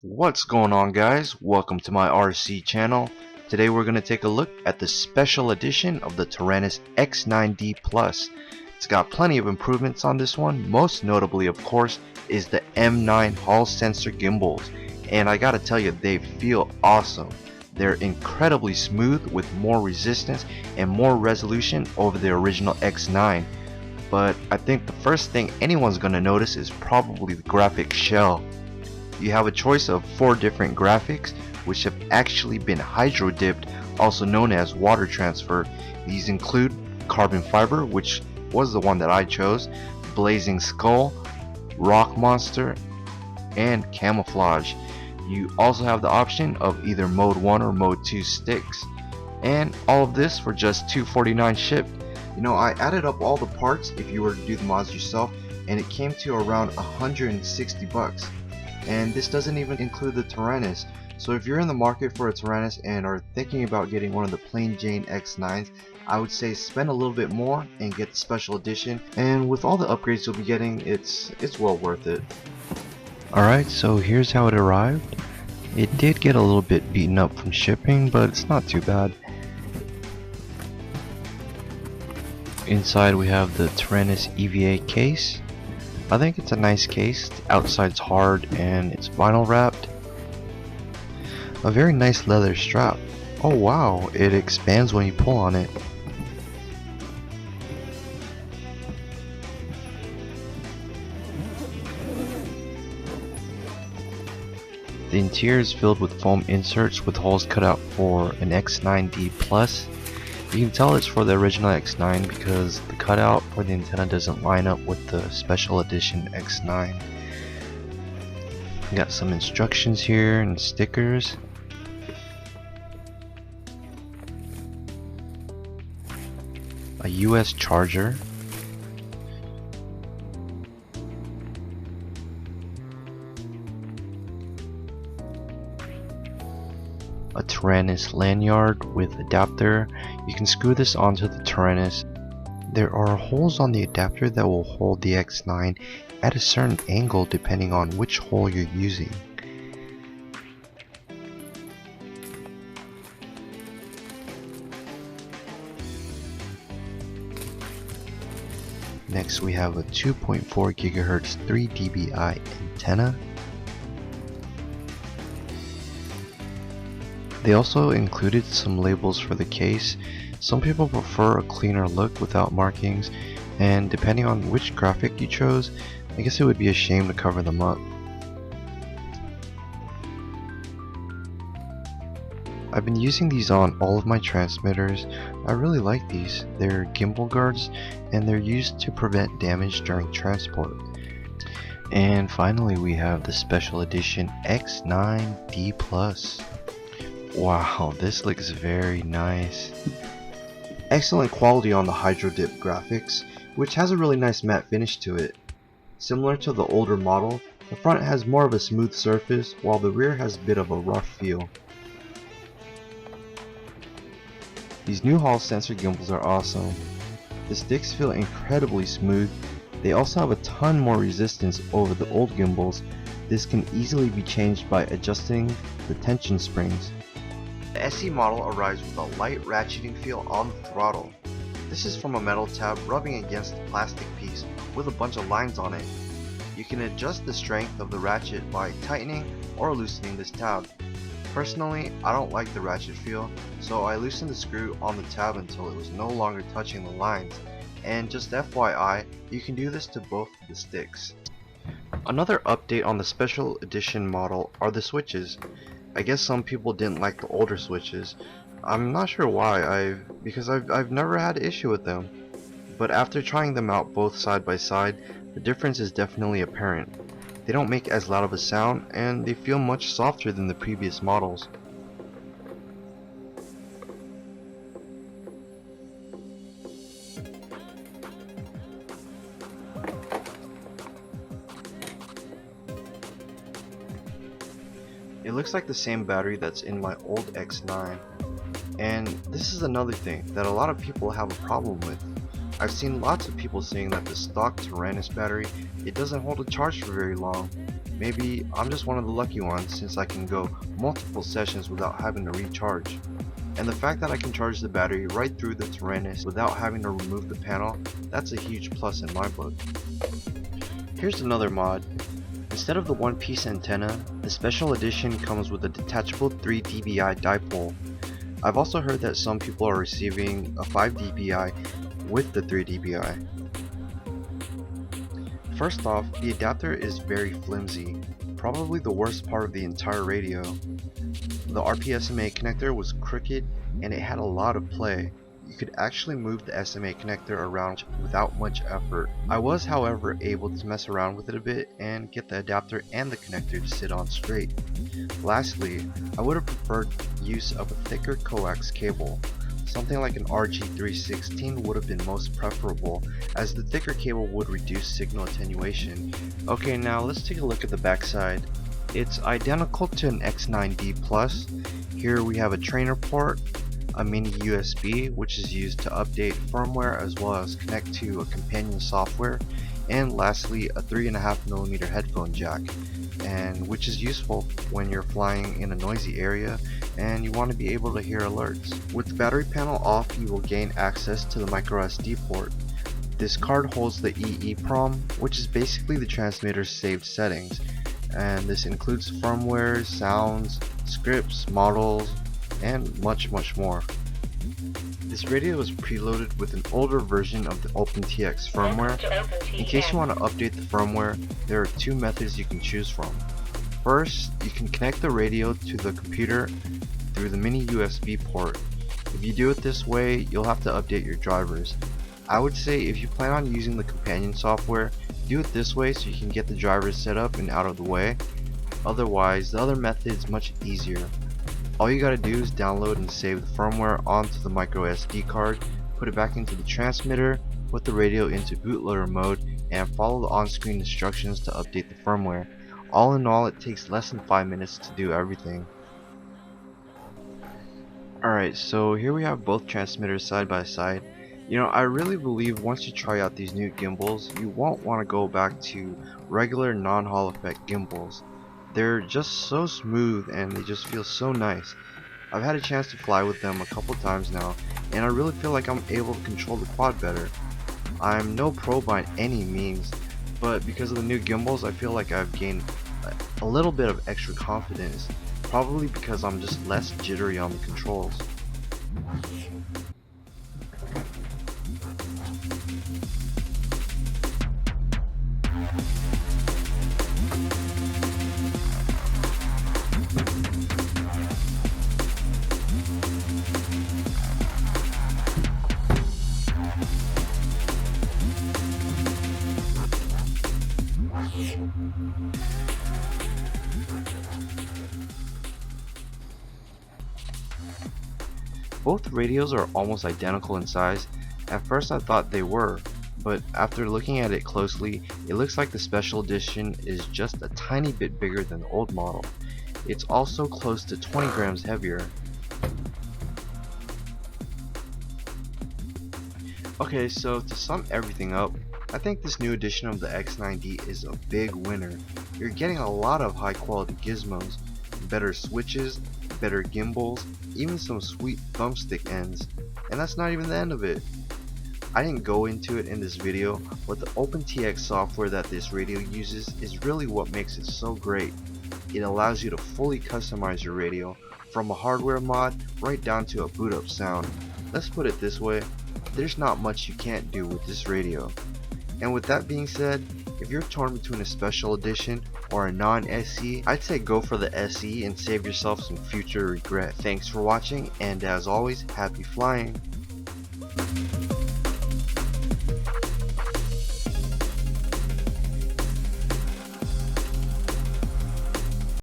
What's going on, guys? Welcome to my RC channel. Today we're going to take a look at the special edition of the Taranis X9D Plus. It's got plenty of improvements on this one. Most notably, of course, is the M9 Hall sensor gimbals, and I gotta tell you, they feel awesome. They're incredibly smooth with more resistance and more resolution over the original X9. But I think the first thing anyone's gonna notice is probably the graphic shell. You have a choice of 4 different graphics which have actually been hydro dipped, also known as water transfer. These include carbon fiber, which was the one that I chose, blazing skull, rock monster, and camouflage. You also have the option of either mode 1 or mode 2 sticks, and all of this for just $249 shipped. You know, I added up all the parts if you were to do the mods yourself, and it came to around 160 bucks. And this doesn't even include the Taranis. So if you're in the market for a Taranis and are thinking about getting one of the plain Jane X9s, I would say spend a little bit more and get the special edition. And with all the upgrades you'll be getting, it's well worth it. Alright, so here's how it arrived. It did get a little bit beaten up from shipping, but it's not too bad. Inside we have the Taranis EVA case. I think it's a nice case. The outside's hard and it's vinyl wrapped. A very nice leather strap. Oh wow, it expands when you pull on it. The interior is filled with foam inserts with holes cut out for an X9D Plus. You can tell it's for the original X9 because the cutout for the antenna doesn't line up with the special edition X9. We got some instructions here and stickers. A US charger. A Taranis lanyard with adapter. You can screw this onto the Taranis. There are holes on the adapter that will hold the X9 at a certain angle depending on which hole you're using. Next we have a 2.4 GHz 3 dBi antenna. They also included some labels for the case. Some people prefer a cleaner look without markings, and depending on which graphic you chose, I guess it would be a shame to cover them up. I've been using these on all of my transmitters. I really like these. They're gimbal guards and they're used to prevent damage during transport. And finally we have the special edition X9D Plus. Wow, this looks very nice. Excellent quality on the hydro dip graphics, which has a really nice matte finish to it. Similar to the older model, the front has more of a smooth surface while the rear has a bit of a rough feel. These new Hall sensor gimbals are awesome. The sticks feel incredibly smooth. They also have a ton more resistance over the old gimbals. This can easily be changed by adjusting the tension springs. The SE model arrives with a light ratcheting feel on the throttle. This is from a metal tab rubbing against a plastic piece with a bunch of lines on it. You can adjust the strength of the ratchet by tightening or loosening this tab. Personally, I don't like the ratchet feel, so I loosened the screw on the tab until it was no longer touching the lines. And just FYI, you can do this to both of the sticks. Another update on the special edition model are the switches. I guess some people didn't like the older switches. I'm not sure why, because I've never had an issue with them. But after trying them out both side by side, the difference is definitely apparent. They don't make as loud of a sound, and they feel much softer than the previous models. It looks like the same battery that's in my old X9. And this is another thing that a lot of people have a problem with. I've seen lots of people saying that the stock Taranis battery, it doesn't hold a charge for very long. Maybe I'm just one of the lucky ones since I can go multiple sessions without having to recharge. And the fact that I can charge the battery right through the Taranis without having to remove the panel, that's a huge plus in my book. Here's another mod. Instead of the one-piece antenna, the special edition comes with a detachable 3 dBi dipole. I've also heard that some people are receiving a 5 dBi with the 3 dBi. First off, the adapter is very flimsy, probably the worst part of the entire radio. The RP-SMA connector was crooked and it had a lot of play. You could actually move the SMA connector around without much effort. I was, however, able to mess around with it a bit and get the adapter and the connector to sit on straight. Lastly, I would have preferred use of a thicker coax cable. Something like an RG316 would have been most preferable, as the thicker cable would reduce signal attenuation. Okay, now let's take a look at the backside. It's identical to an X9D Plus. Here we have a trainer port, a mini USB which is used to update firmware as well as connect to a companion software, and lastly a 3.5mm headphone jack, and which is useful when you're flying in a noisy area and you want to be able to hear alerts. With the battery panel off, you will gain access to the microSD port. This card holds the EEPROM, which is basically the transmitter's saved settings, and this includes firmware, sounds, scripts, models, and much more. This radio is preloaded with an older version of the OpenTX firmware. In case you want to update the firmware, there are two methods you can choose from. First, you can connect the radio to the computer through the mini USB port. If you do it this way, you'll have to update your drivers. I would say if you plan on using the companion software, do it this way so you can get the drivers set up and out of the way. Otherwise, the other method is much easier. All you gotta do is download and save the firmware onto the microSD card, put it back into the transmitter, put the radio into bootloader mode, and follow the on-screen instructions to update the firmware. All in all, it takes less than 5 minutes to do everything. Alright, so here we have both transmitters side by side. You know, I really believe once you try out these new gimbals, you won't want to go back to regular non-Hall effect gimbals. They're just so smooth and they just feel so nice. I've had a chance to fly with them a couple times now, and I really feel like I'm able to control the quad better. I'm no pro by any means, but because of the new gimbals, I feel like I've gained a little bit of extra confidence, probably because I'm just less jittery on the controls. Both radios are almost identical in size. At first I thought they were, but after looking at it closely, it looks like the special edition is just a tiny bit bigger than the old model. It's also close to 20 grams heavier. Okay, so to sum everything up, I think this new edition of the X9D is a big winner. You're getting a lot of high quality gizmos, better switches, better gimbals, even some sweet thumbstick ends, and that's not even the end of it. I didn't go into it in this video, but the OpenTX software that this radio uses is really what makes it so great. It allows you to fully customize your radio, from a hardware mod right down to a boot up sound. Let's put it this way, there's not much you can't do with this radio. And with that being said, if you're torn between a special edition or a non-SE, I'd say go for the SE and save yourself some future regret. Thanks for watching, and as always, happy flying!